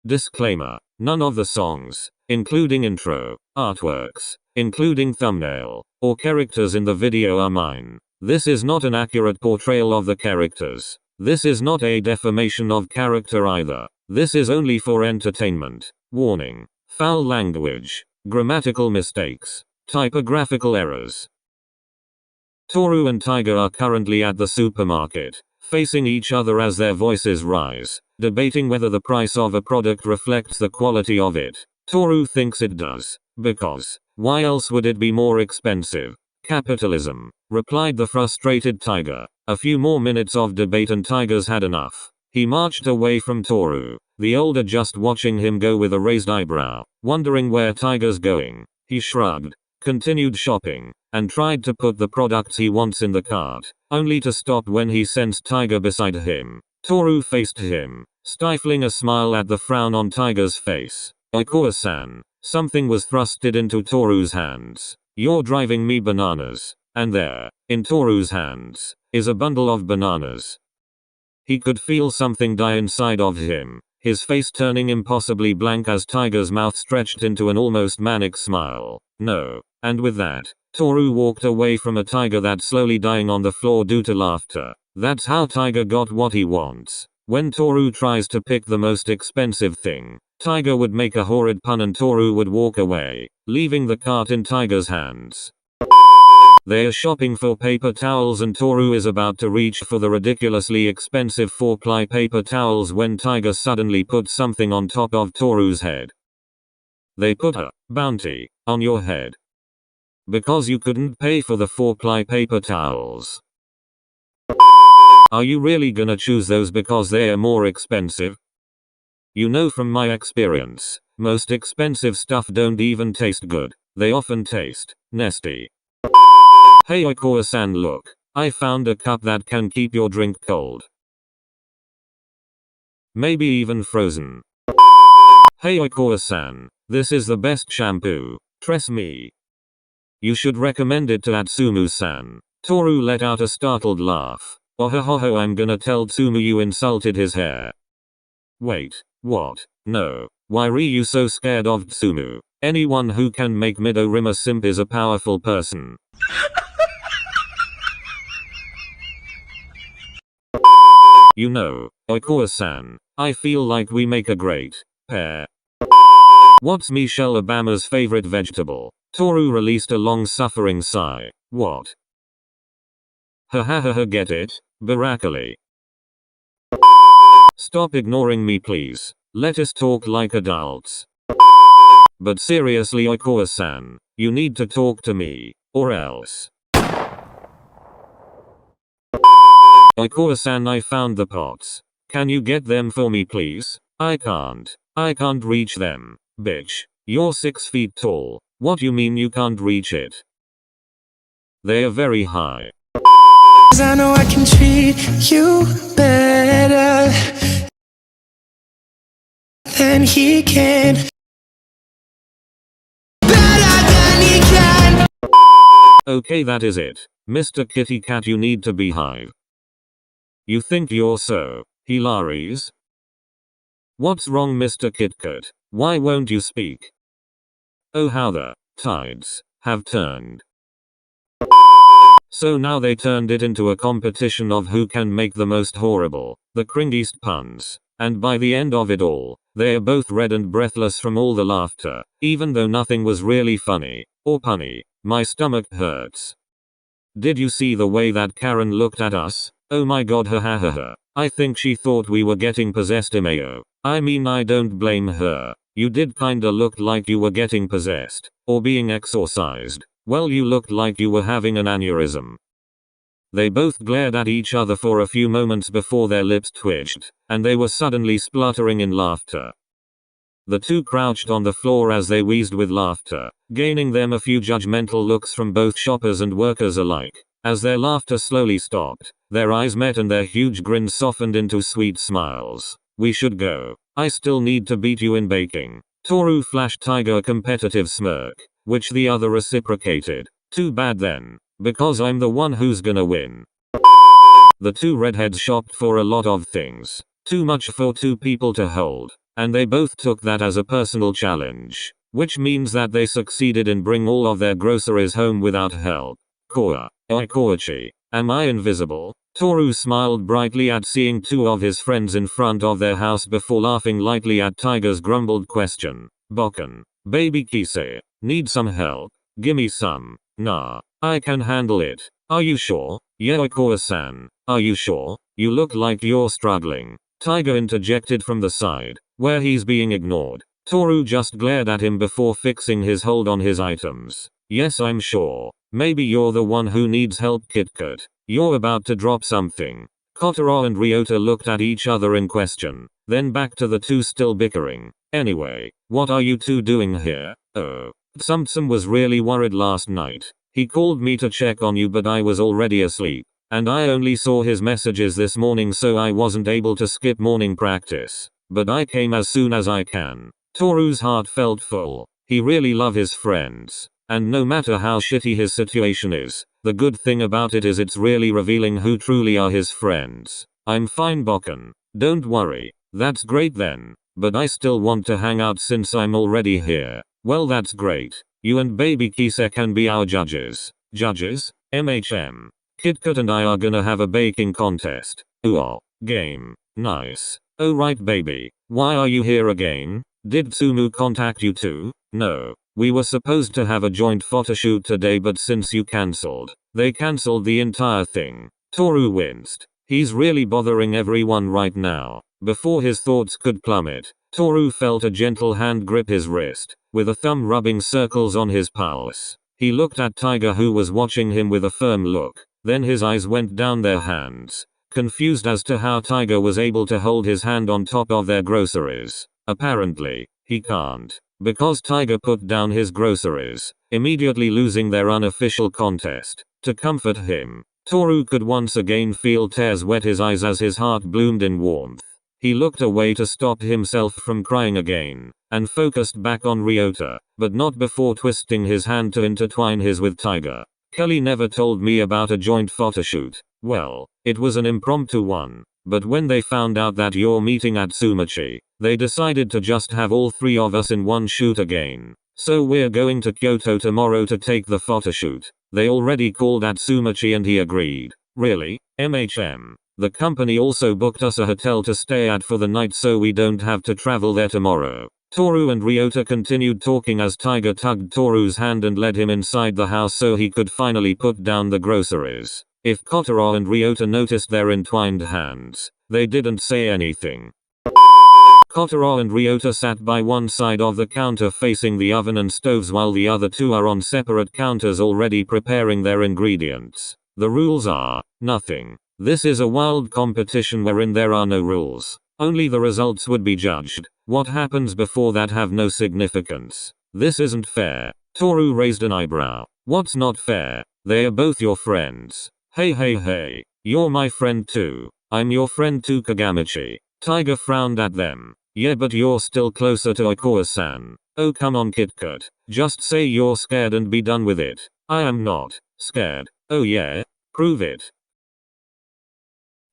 Disclaimer. None of the songs, including intro, artworks, including thumbnail, or characters in the video are mine. This is not an accurate portrayal of the characters. This is not a defamation of character either. This is only for entertainment. Warning. Foul language, grammatical mistakes, typographical errors. Toru and Tiger are currently at the supermarket, facing each other as their voices rise, debating whether the price of a product reflects the quality of it. Toru thinks it does, because why else would it be more expensive? Capitalism, replied the frustrated Tiger. A few more minutes of debate and Tiger's had enough. He marched away from Toru, the older just watching him go with a raised eyebrow, wondering where Tiger's going. He shrugged, continued shopping, and tried to put the products he wants in the cart, only to stop when he sensed Tiger beside him. Toru faced him, stifling a smile at the frown on Tiger's face. Ikuo-san. Something was thrusted into Toru's hands. You're driving me bananas. And there, in Toru's hands, is a bundle of bananas. He could feel something die inside of him, his face turning impossibly blank as Tiger's mouth stretched into an almost manic smile. No. And with that, Toru walked away from a Tiger that's slowly dying on the floor due to laughter. That's how Tiger got what he wants. When Toru tries to pick the most expensive thing, Tiger would make a horrid pun and Toru would walk away, leaving the cart in Tiger's hands. They are shopping for paper towels and Toru is about to reach for the ridiculously expensive 4-ply paper towels when Tiger suddenly put something on top of Toru's head. They put a bounty on your head. Because you couldn't pay for the 4-ply paper towels. Are you really gonna choose those because they are more expensive? You know from my experience, most expensive stuff don't even taste good. They often taste nasty. Hey Ikuo-san, look. I found a cup that can keep your drink cold. Maybe even frozen. Hey Ikuo-san, this is the best shampoo. Trust me. You should recommend it to Atsumu-san. Toru let out a startled laugh. Ohohoho, I'm gonna tell Tsumu you insulted his hair. Wait, what? No. Why are you so scared of Tsumu? Anyone who can make Midorima simp is a powerful person. You know, Ikuo-san, I feel like we make a great pair. What's Michelle Obama's favorite vegetable? Toru released a long-suffering sigh. What? Ha ha ha ha, get it? Broccoli. Stop ignoring me please. Let us talk like adults. But seriously Ikuo-san, you need to talk to me, or else. Ikuo-san, I found the pots. Can you get them for me please? I can't reach them. Bitch. You're 6 feet tall. What you mean you can't reach it? They are very high. I know I can treat you better than he can. Better than he can. Okay, that is it. Mr. Kitty Cat, you need to behave. You think you're so hilarious? What's wrong, Mr. Kit Kat? Why won't you speak? Oh, how the tides have turned. So now they turned it into a competition of who can make the most horrible, the cringiest puns. And by the end of it all, they are both red and breathless from all the laughter, even though nothing was really funny or punny. My stomach hurts. Did you see the way that Karen looked at us? Oh my god, ha ha ha ha. I think she thought we were getting possessed, Imeo. I mean, I don't blame her. You did kinda look like you were getting possessed, or being exorcised. Well, you looked like you were having an aneurysm. They both glared at each other for a few moments before their lips twitched, and they were suddenly spluttering in laughter. The two crouched on the floor as they wheezed with laughter, gaining them a few judgmental looks from both shoppers and workers alike. As their laughter slowly stopped, their eyes met and their huge grins softened into sweet smiles. We should go. I still need to beat you in baking. Toru flashed Tiger a competitive smirk, which the other reciprocated. Too bad then, because I'm the one who's gonna win. The two redheads shopped for a lot of things. Too much for two people to hold. and they both took that as a personal challenge, which means that they succeeded in bring all of their groceries home without help. Koa, Oikoichi, am I invisible? Toru smiled brightly at seeing two of his friends in front of their house before laughing lightly at Tiger's grumbled question. Bokken, baby Kise, need some help? Gimme some. Nah, I can handle it. Are you sure? Yeah, Oikoa-san, are you sure? You look like you're struggling. Tiger interjected from the side, where he's being ignored. Toru just glared at him before fixing his hold on his items. Yes, I'm sure. Maybe you're the one who needs help, KitKat. You're about to drop something. Kotaro and Ryota looked at each other in question, then back to the two still bickering. Anyway, what are you two doing here? Oh. Tsum was really worried last night. He called me to check on you but I was already asleep. And I only saw his messages this morning so I wasn't able to skip morning practice. But I came as soon as I can. Toru's heart felt full. He really loved his friends. And no matter how shitty his situation is, the good thing about it is it's really revealing who truly are his friends. I'm fine, Bokken. Don't worry. That's great then. But I still want to hang out since I'm already here. Well, that's great. You and baby Kise can be our judges. Judges? MHM. KitKat and I are gonna have a baking contest. Ooh, game. Nice. Oh right baby. Why are you here again? Did Tsumu contact you too? No. We were supposed to have a joint photoshoot today but since you cancelled, they cancelled the entire thing. Toru winced. He's really bothering everyone right now. Before his thoughts could plummet, Toru felt a gentle hand grip his wrist, with a thumb rubbing circles on his pulse. He looked at Tiger who was watching him with a firm look, then his eyes went down their hands, confused as to how Tiger was able to hold his hand on top of their groceries. Apparently, he can't, because Tiger put down his groceries, immediately losing their unofficial contest. To comfort him, Toru could once again feel tears wet his eyes as his heart bloomed in warmth. He looked away to stop himself from crying again, and focused back on Ryota, but not before twisting his hand to intertwine his with Tiger. Kelly never told me about a joint photoshoot. Well, it was an impromptu one, but when they found out that you're meeting at Tsumachi, they decided to just have all three of us in one shoot again. So we're going to Kyoto tomorrow to take the photoshoot. They already called at Tsumachi and he agreed. Really? MHM. The company also booked us a hotel to stay at for the night so we don't have to travel there tomorrow. Toru and Ryota continued talking as Tiger tugged Toru's hand and led him inside the house so he could finally put down the groceries. If Kotaro and Ryota noticed their entwined hands, they didn't say anything. Kotaro and Ryota sat by one side of the counter facing the oven and stoves while the other two are on separate counters already preparing their ingredients. The rules are nothing. This is a wild competition wherein there are no rules. Only the results would be judged. What happens before that have no significance. This isn't fair. Toru raised an eyebrow. What's not fair? They are both your friends. Hey, you're my friend too. I'm your friend too, Kagamichi. Tiger frowned at them. Yeah, but you're still closer to Oikoa-san. Oh come on KitKat. Just say you're scared and be done with it. I am not scared. Oh yeah? Prove it.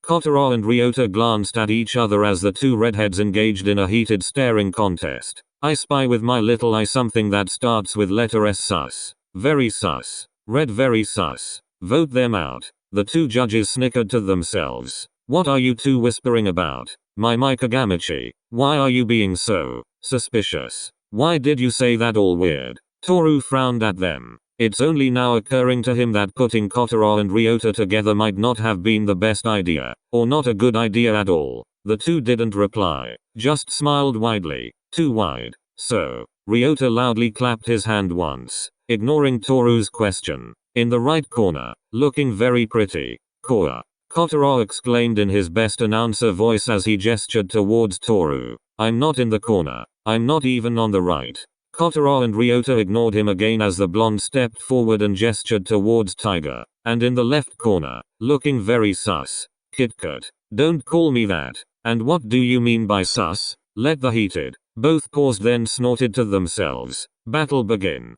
Kotaro and Ryota glanced at each other as the two redheads engaged in a heated staring contest. I spy with my little eye something that starts with letter S. Sus. Very sus. Red very sus. Vote them out. The two judges snickered to themselves. What are you two whispering about? My Kagamichi. Why are you being so suspicious? Why did you say that all weird? Toru frowned at them. It's only now occurring to him that putting Kotaro and Ryota together might not have been the best idea, or not a good idea at all. The two didn't reply, just smiled widely, too wide. So, Ryota loudly clapped his hand once, ignoring Toru's question. In the right corner, looking very pretty. Koa. Kotaro exclaimed in his best announcer voice as he gestured towards Toru. I'm not in the corner. I'm not even on the right. Kotaro and Ryota ignored him again as the blonde stepped forward and gestured towards Tiger. And in the left corner, looking very sus. KitKat. Don't call me that. And what do you mean by sus? Let the heated. Both paused then snorted to themselves. Battle begin.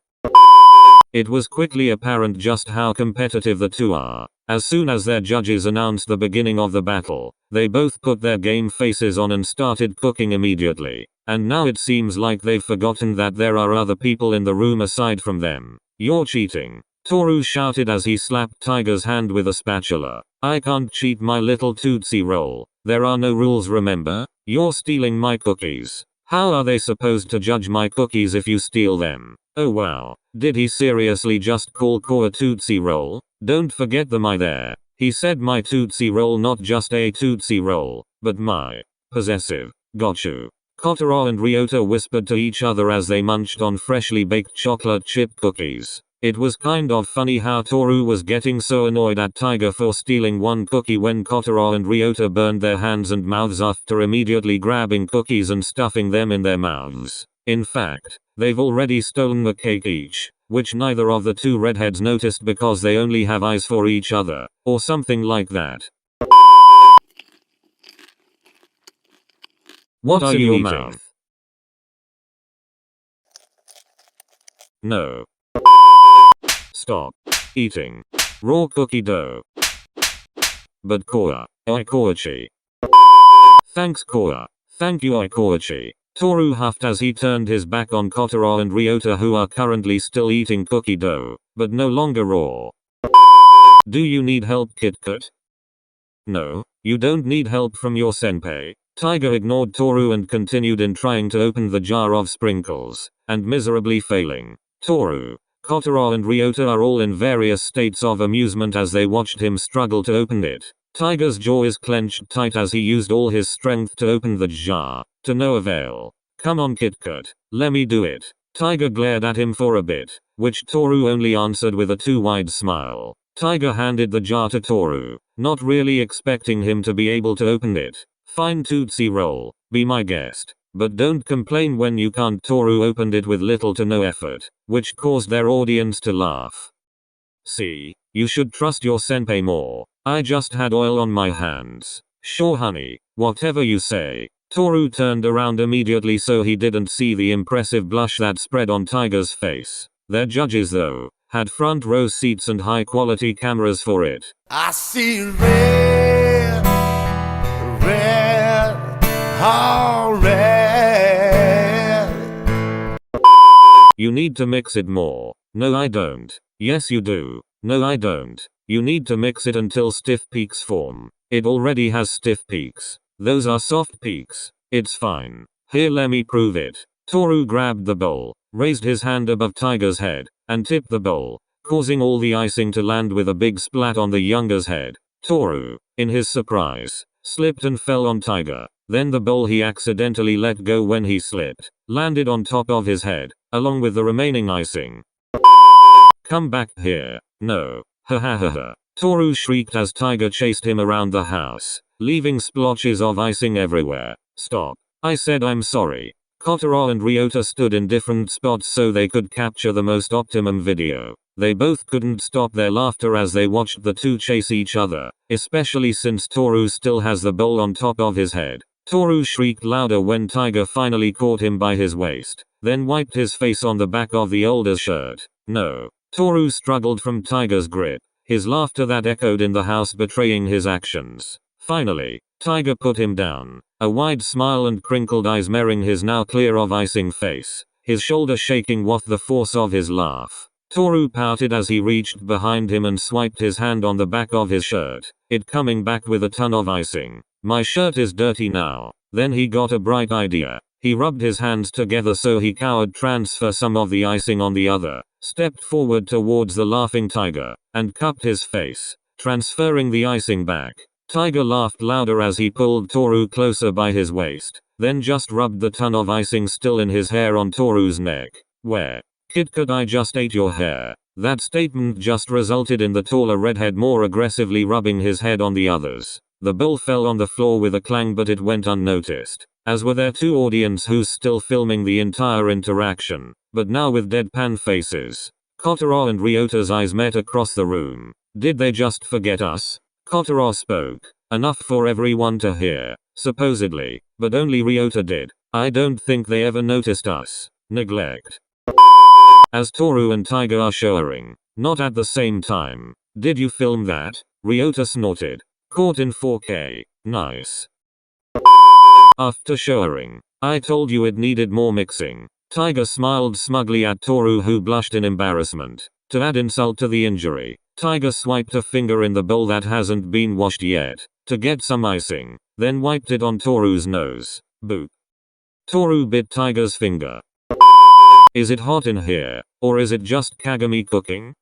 It was quickly apparent just how competitive the two are. As soon as their judges announced the beginning of the battle, they both put their game faces on and started cooking immediately. And now it seems like they've forgotten that there are other people in the room aside from them. You're cheating, Toru shouted as he slapped Tiger's hand with a spatula. I can't cheat my little Tootsie Roll. There are no rules, remember? You're stealing my cookies. How are they supposed to judge my cookies if you steal them? Oh wow, did he seriously just call Ko a Tootsie Roll? Don't forget the my there. He said my Tootsie Roll, not just a Tootsie Roll, but my. Possessive. Got you. Kotaro and Ryota whispered to each other as they munched on freshly baked chocolate chip cookies. It was kind of funny how Toru was getting so annoyed at Tiger for stealing one cookie when Kotaro and Ryota burned their hands and mouths after immediately grabbing cookies and stuffing them in their mouths. In fact, they've already stolen a cake each, which neither of the two redheads noticed because they only have eyes for each other, or something like that. What's are you eating? Mouth? No. Stop eating raw cookie dough. But Koa, Aikoichi. Thanks Koa. Thank you Aikoichi. Toru huffed as he turned his back on Kotaro and Ryota, who are currently still eating cookie dough, but no longer raw. Do you need help, KitKat? No, you don't need help from your senpai. Tiger ignored Toru and continued in trying to open the jar of sprinkles, and miserably failing. Toru, Kotaro and Ryota are all in various states of amusement as they watched him struggle to open it. Tiger's jaw is clenched tight as he used all his strength to open the jar, to no avail. Come on KitKat, let me do it. Tiger glared at him for a bit, which Toru only answered with a too wide smile. Tiger handed the jar to Toru, not really expecting him to be able to open it. Fine Tootsie Roll, be my guest. But don't complain when you can't. Toru opened it with little to no effort, which caused their audience to laugh. See, you should trust your senpai more. I just had oil on my hands. Sure honey, whatever you say. Toru turned around immediately so he didn't see the impressive blush that spread on Tiger's face. Their judges though, had front row seats and high quality cameras for it. I see red, red, oh red. You need to mix it more. No I don't. Yes you do. No I don't. You need to mix it until stiff peaks form. It already has stiff peaks. Those are soft peaks. It's fine. Here let me prove it. Toru grabbed the bowl, raised his hand above Tiger's head, and tipped the bowl, causing all the icing to land with a big splat on the younger's head. Toru, in his surprise, slipped and fell on Tiger. Then the bowl he accidentally let go when he slipped, landed on top of his head, along with the remaining icing. Come back here. No. Ha ha ha ha. Toru shrieked as Tiger chased him around the house, leaving splotches of icing everywhere. Stop. I said I'm sorry. Kotaro and Ryota stood in different spots so they could capture the most optimum video. They both couldn't stop their laughter as they watched the two chase each other, especially since Toru still has the bowl on top of his head. Toru shrieked louder when Tiger finally caught him by his waist, then wiped his face on the back of the older's shirt. No. Toru struggled from Tiger's grip, his laughter that echoed in the house betraying his actions. Finally, Tiger put him down, a wide smile and crinkled eyes mirroring his now clear of icing face, his shoulder shaking with the force of his laugh. Toru pouted as he reached behind him and swiped his hand on the back of his shirt, it coming back with a ton of icing. My shirt is dirty now. Then he got a bright idea. He rubbed his hands together so he could transfer some of the icing on the other, stepped forward towards the laughing Tiger, and cupped his face, transferring the icing back. Tiger laughed louder as he pulled Toru closer by his waist, then just rubbed the ton of icing still in his hair on Toru's neck. Where? KitKat, I just ate your hair. That statement just resulted in the taller redhead more aggressively rubbing his head on the others. The bowl fell on the floor with a clang, but it went unnoticed, as were their two audience who's still filming the entire interaction, but now with deadpan faces. Kotaro and Ryota's eyes met across the room. Did they just forget us? Kotaro spoke, enough for everyone to hear, supposedly, but only Ryota did. I don't think they ever noticed us. Neglect. As Toru and Taiga are showering. Not at the same time. Did you film that? Ryota snorted. Caught in 4K. Nice. After showering. I told you it needed more mixing. Taiga smiled smugly at Toru, who blushed in embarrassment. To add insult to the injury, Taiga swiped a finger in the bowl that hasn't been washed yet, to get some icing, then wiped it on Toru's nose. Boop. Toru bit Taiga's finger. Is it hot in here, or is it just Kagami cooking?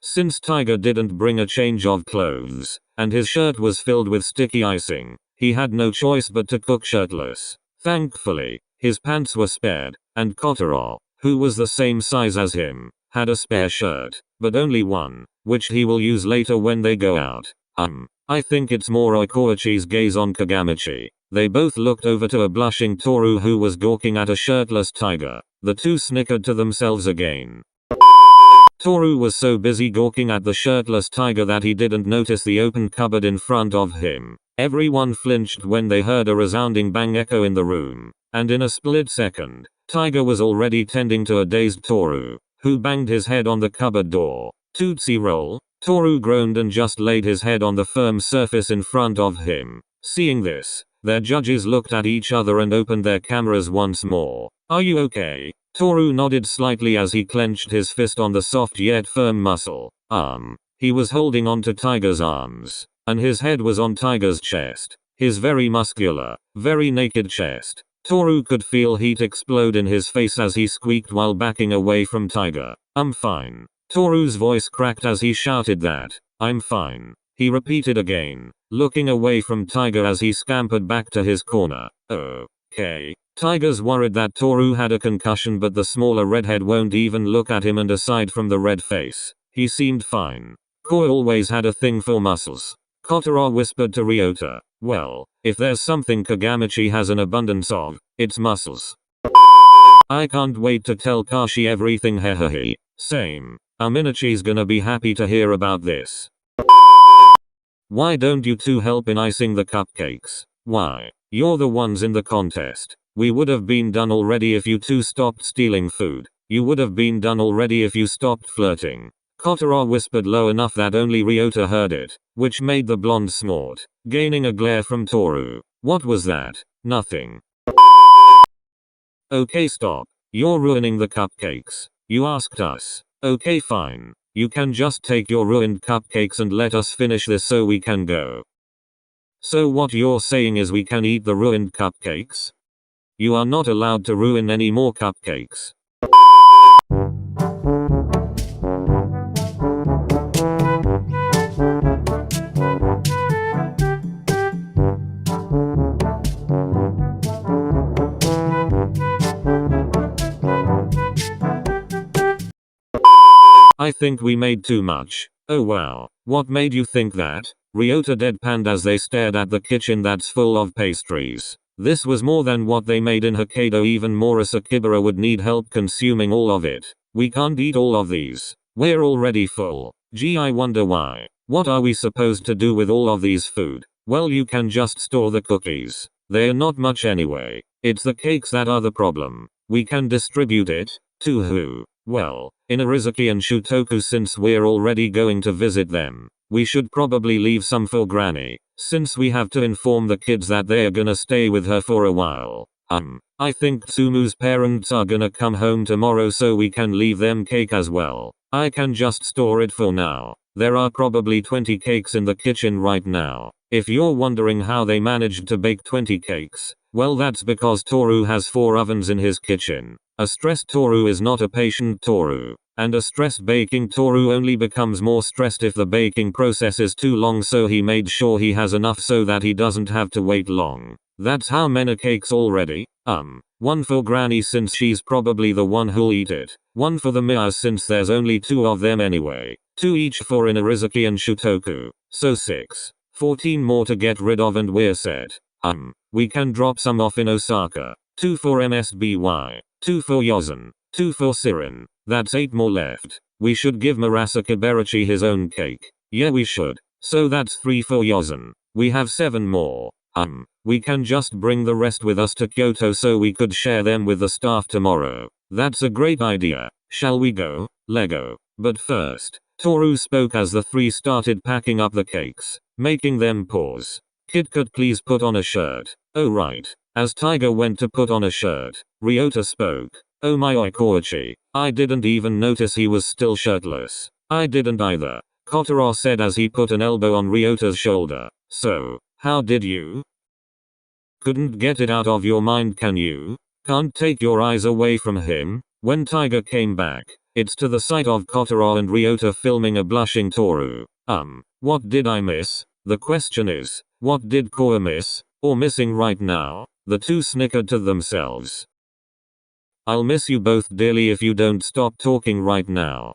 Since Taiga didn't bring a change of clothes, and his shirt was filled with sticky icing, he had no choice but to cook shirtless. Thankfully, his pants were spared, and Kotaro, who was the same size as him, had a spare shirt, but only one, which he will use later when they go out. I think it's more Oikoichi's gaze on Kagamichi. They both looked over to a blushing Toru who was gawking at a shirtless Taiga. The two snickered to themselves again. Toru was so busy gawking at the shirtless Taiga that he didn't notice the open cupboard in front of him. Everyone flinched when they heard a resounding bang echo in the room, and in a split second, Taiga was already tending to a dazed Toru, who banged his head on the cupboard door. Tootsie roll. Toru groaned and just laid his head on the firm surface in front of him. Seeing this, their judges looked at each other and opened their cameras once more. Are you okay? Toru nodded slightly as he clenched his fist on the soft yet firm muscle. He was holding on to Taiga's arms, and his head was on Taiga's chest. His very muscular, very naked chest. Toru could feel heat explode in his face as he squeaked while backing away from Taiga. I'm fine. Toru's voice cracked as he shouted that. I'm fine. He repeated again, looking away from Taiga as he scampered back to his corner. Okay. Taiga's worried that Toru had a concussion, but the smaller redhead won't even look at him, and aside from the red face, he seemed fine. Koi always had a thing for muscles. Kotaro whispered to Ryota. Well, if there's something Kagamichi has an abundance of, it's muscles. I can't wait to tell Kashi everything, hehehe. Same. Minachi's gonna be happy to hear about this. Why don't you two help in icing the cupcakes? Why? You're the ones in the contest. We would have been done already if you two stopped stealing food. You would have been done already if you stopped flirting. Kotaro whispered low enough that only Ryota heard it, which made the blonde snort, gaining a glare from Toru. What was that? Nothing. Okay, stop. You're ruining the cupcakes. You asked us. Okay, fine. You can just take your ruined cupcakes and let us finish this so we can go. So what you're saying is we can eat the ruined cupcakes? You are not allowed to ruin any more cupcakes. I think we made too much. Oh wow. What made you think that? Ryota deadpanned as they stared at the kitchen that's full of pastries. This was more than what they made in Hokkaido. Even Morris Akibara would need help consuming all of it. We can't eat all of these. We're already full. Gee, I wonder why. What are we supposed to do with all of these food? Well, you can just store the cookies. They're not much anyway. It's the cakes that are the problem. We can distribute it. To who? Well, in Arizuki and Shutoku, since we're already going to visit them. We should probably leave some for Granny, since we have to inform the kids that they're gonna stay with her for a while. I think Tsumu's parents are gonna come home tomorrow, so we can leave them cake as well. I can just store it for now. There are probably 20 cakes in the kitchen right now. If you're wondering how they managed to bake 20 cakes, well, that's because Toru has 4 ovens in his kitchen. A stressed Toru is not a patient Toru. And a stressed baking Toru only becomes more stressed if the baking process is too long, so he made sure he has enough so that he doesn't have to wait long. That's how many cakes already? One for Granny since she's probably the one who'll eat it. One for the Mias since there's only 2 of them anyway. 2 each for Inarizuki and Shutoku. So 6. 14 more to get rid of and we're set. We can drop some off in Osaka. 2 for MSBY. 2 for Yozen. 2 for Sirin. That's 8 more left. We should give Murasaki Berachi his own cake. Yeah, we should. So that's 3 for Yozen. We have 7 more. We can just bring the rest with us to Kyoto so we could share them with the staff tomorrow. That's a great idea. Shall we go, Lego? But first, Toru spoke as the three started packing up the cakes, making them pause. Kid, could please put on a shirt. Oh right. As Tiger went to put on a shirt, Ryota spoke. Oh my Koichi, I didn't even notice he was still shirtless. I didn't either, Kotaro said as he put an elbow on Ryota's shoulder. So, how did you? Couldn't get it out of your mind, can you? Can't take your eyes away from him? When Tiger came back, it's to the sight of Kotaro and Ryota filming a blushing Toru. What did I miss? The question is, what did Koa miss? Or missing right now? The two snickered to themselves. I'll miss you both dearly if you don't stop talking right now.